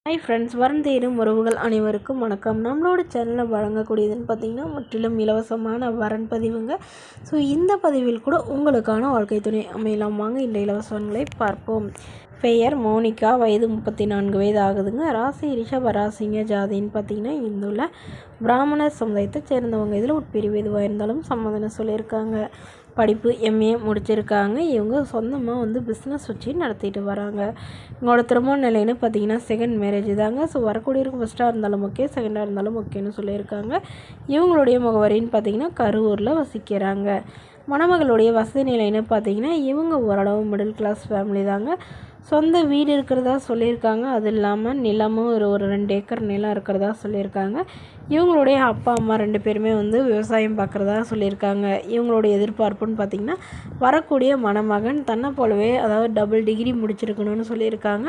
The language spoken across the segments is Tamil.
ஹாய் ஃப்ரெண்ட்ஸ், வரன் தேடும் உறவுகள் அனைவருக்கும் வணக்கம். நம்மளோட சேனலில் வழங்கக்கூடியதுன்னு பார்த்திங்கன்னா முற்றிலும் இலவசமான வரன் பதிவுங்க. ஸோ இந்த பதிவில் கூட உங்களுக்கான வாழ்க்கை துணை அமையலாம். வாங்க இந்த இலவசங்களை பார்ப்போம். பெயர் மோனிகா, வயது 34 வயது ஆகுதுங்க. ராசி ரிஷப ராசிங்க. ஜாதின்னு பார்த்திங்கன்னா இந்துள்ள பிராமணர் சமுதாயத்தை சேர்ந்தவங்க. இதில் உட்பிரிவு எதுவாக இருந்தாலும் சம்மதம் சொல்லியிருக்காங்க. படிப்பு எம்ஏ முடிச்சிருக்காங்க. இவங்க சொந்தமாக பிஸ்னஸ் வச்சு நடத்திட்டு வராங்க. இவங்களோட திருமண நிலைன்னு பார்த்திங்கன்னா செகண்ட் மேரேஜ் தாங்க. ஸோ வரக்கூடியவருக்கு ஃபஸ்ட்டாக இருந்தாலும் ஓகே, செகண்டாக இருந்தாலும் ஓகேன்னு சொல்லியிருக்காங்க. இவங்களுடைய முகவரின்னு பார்த்திங்கன்னா கரூரில் வசிக்கிறாங்க. மணமகளுடைய வசதி நிலைன்னு பார்த்திங்கன்னா இவங்க ஓரளவு மிடில் கிளாஸ் ஃபேமிலி தாங்க. சொந்த வீடு இருக்கிறதா சொல்லியிருக்காங்க. அது இல்லாமல் நிலமும் ஒரு 2 ஏக்கர் நிலம் இருக்கிறதா சொல்லியிருக்காங்க. இவங்களுடைய அப்பா அம்மா 2 பேருமே விவசாயம் பார்க்குறதா சொல்லியிருக்காங்க. இவங்களுடைய எதிர்பார்ப்புன்னு பார்த்திங்கன்னா வரக்கூடிய மணமகன் தன்னை போலவே அதாவது டபுள் டிகிரி முடிச்சிருக்கணும்னு சொல்லியிருக்காங்க.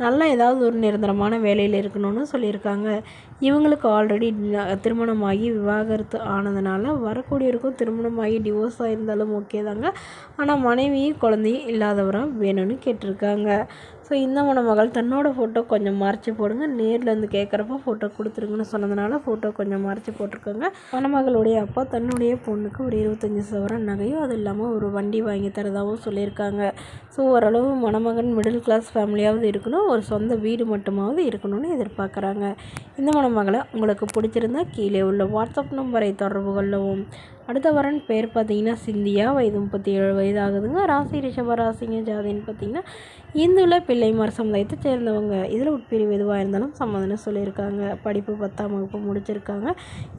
நல்லா ஏதாவது ஒரு நிரந்தரமான வேலையில் இருக்கணும்னு சொல்லியிருக்காங்க. இவங்களுக்கு ஆல்ரெடி திருமணமாகி விவாகரத்து ஆனதுனால வரக்கூடியவருக்கும் திருமணமாகி டிவோர்ஸ் ஆகியிருந்தாலும் ஓகே தாங்க. ஆனால் மனைவியும் குழந்தையும் இல்லாதவராக வேணும்னு கேட்டிருக்காங்க. ஸோ இந்த மணமகள் தன்னோட ஃபோட்டோ கொஞ்சம் மறைச்சி போடுங்க, நேரில் கேட்குறப்ப ஃபோட்டோ கொடுத்துருங்கன்னு சொன்னதுனால ஃபோட்டோ கொஞ்சம் மறைச்சி போட்டிருக்காங்க. மணமகளுடைய அப்பா தன்னுடைய பொண்ணுக்கு ஒரு 25 சவரன் நகையும் அது இல்லாமல் ஒரு வண்டி வாங்கி தரதாகவும் சொல்லியிருக்காங்க. ஸோ ஓரளவு மணமகன் மிடில் கிளாஸ் ஃபேமிலியாவது இருக்கணும், ஒரு சொந்த வீடு மட்டுமாவது இருக்கணும்னு எதிர்பார்க்குறாங்க. இந்த மணமகளை உங்களுக்கு பிடிச்சிருந்தா கீழே உள்ள வாட்ஸ்அப் நம்பரை தொடர்பு கொள்ளவும். அடுத்த வரன் பேர் பார்த்திங்கன்னா சிந்தியா, வயது 37 வயது ஆகுதுங்க. ராசி ரிஷப ராசிங்க. ஜாதின்னு பார்த்திங்கன்னா இந்துள்ள பிள்ளைமார் சமுதாயத்தை சேர்ந்தவங்க. இதில் உட்பிரிவு எதுவாக இருந்தாலும் சம்மதம்னு சொல்லியிருக்காங்க. படிப்பு 10ஆம் வகுப்பு முடிச்சிருக்காங்க.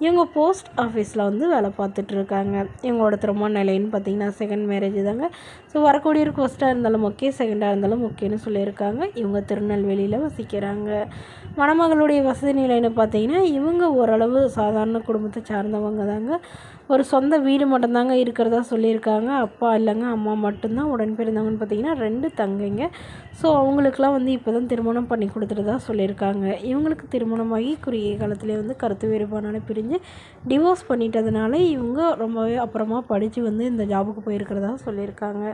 இவங்க போஸ்ட் ஆஃபீஸில் வேலை பார்த்துட்ருக்காங்க. இவங்களோட திருமண நிலைன்னு பார்த்திங்கன்னா செகண்ட் மேரேஜ் தாங்க. ஸோ வரக்கூடியவருக்கு ஃபஸ்ட்டாக இருந்தாலும் ஓகே, செகண்டாக இருந்தாலும் ஓகேன்னு சொல்லியிருக்காங்க. இவங்க திருநெல்வேலியில் வசிக்கிறாங்க. மணமகளுடைய வசதி நிலைன்னு பார்த்திங்கன்னா இவங்க ஓரளவு சாதாரண குடும்பத்தை சார்ந்தவங்க தாங்க. ஒரு சொந்த வீடு மட்டும்தாங்க இருக்கிறதா சொல்லியிருக்காங்க. அப்பா இல்லைங்க, அம்மா மட்டும்தான். உடன் பிறந்தவங்கன்னு பார்த்திங்கன்னா 2 தங்கைங்க. ஸோ அவங்களுக்குலாம் இப்போ தான் திருமணம் பண்ணி கொடுத்துட்டதா சொல்லியிருக்காங்க. இவங்களுக்கு திருமணமாகி குறுகிய காலத்துலேயே கருத்து வேறுபாடான பிரிஞ்சு டிவோர்ஸ் பண்ணிட்டதுனால இவங்க ரொம்பவே அப்புறமா படித்து இந்த ஜாபுக்கு போயிருக்கிறதா சொல்லியிருக்காங்க.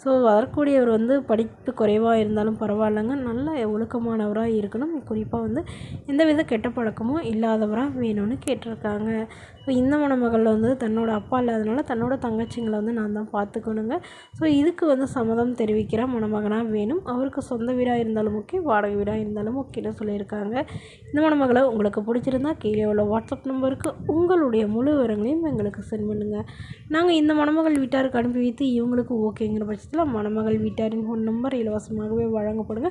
ஸோ வரக்கூடியவர் படிப்பு குறைவாக இருந்தாலும் பரவாயில்லைங்க, நல்ல ஒழுக்கமானவராக இருக்கணும். குறிப்பாக எந்தவித கெட்ட பழக்கமும் இல்லாதவராக வேணும்னு கேட்டிருக்காங்க. ஸோ இந்த மணமகளில் தன்னோட அப்பா இல்லாதனால தன்னோட தங்கச்சிங்களை நான் தான் பார்த்துக்கணுங்க. ஸோ இதுக்கு சம்மதம் தெரிவிக்கிற மணமகனாக வேணும். அவருக்கு சொந்த வீடாக இருந்தாலும் ஓகே, வாடகை வீடாக இருந்தாலும் ஓகேன்னு சொல்லியிருக்காங்க. இந்த மணமகளை உங்களுக்கு பிடிச்சிருந்தா கீழே உள்ள வாட்ஸ்அப் நம்பருக்கு உங்களுடைய முழு விவரங்களையும் எங்களுக்கு சென்ட் பண்ணுங்கள். நாங்கள் இந்த மணமகள் வீட்டாருக்கு அனுப்பி வைத்து இவங்களுக்கு ஓகேங்கிற பட்சத்தில் மணமகள் வீட்டாரின் ஃபோன் நம்பர் இலவசமாகவே வழங்கப்படுங்க.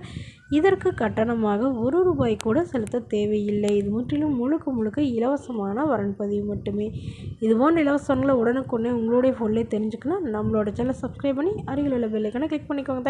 இதற்கு கட்டணமாக ₹1 கூட செலுத்த தேவையில்லை. இது முற்றிலும் முழுக்க இலவசமான வரன் பதிவு மட்டுமே. இதுபோன்ற இலவசங்களை உடனுக்குடனே உங்களுடைய ஃபோன்லேயே தெரிஞ்சுக்கலாம். நம்மளோட சேனலை சப்ஸ்கிரைப் பண்ணி அருகில் உள்ள பெல் ஐகானை கிளிக் பண்ணிக்கோங்க.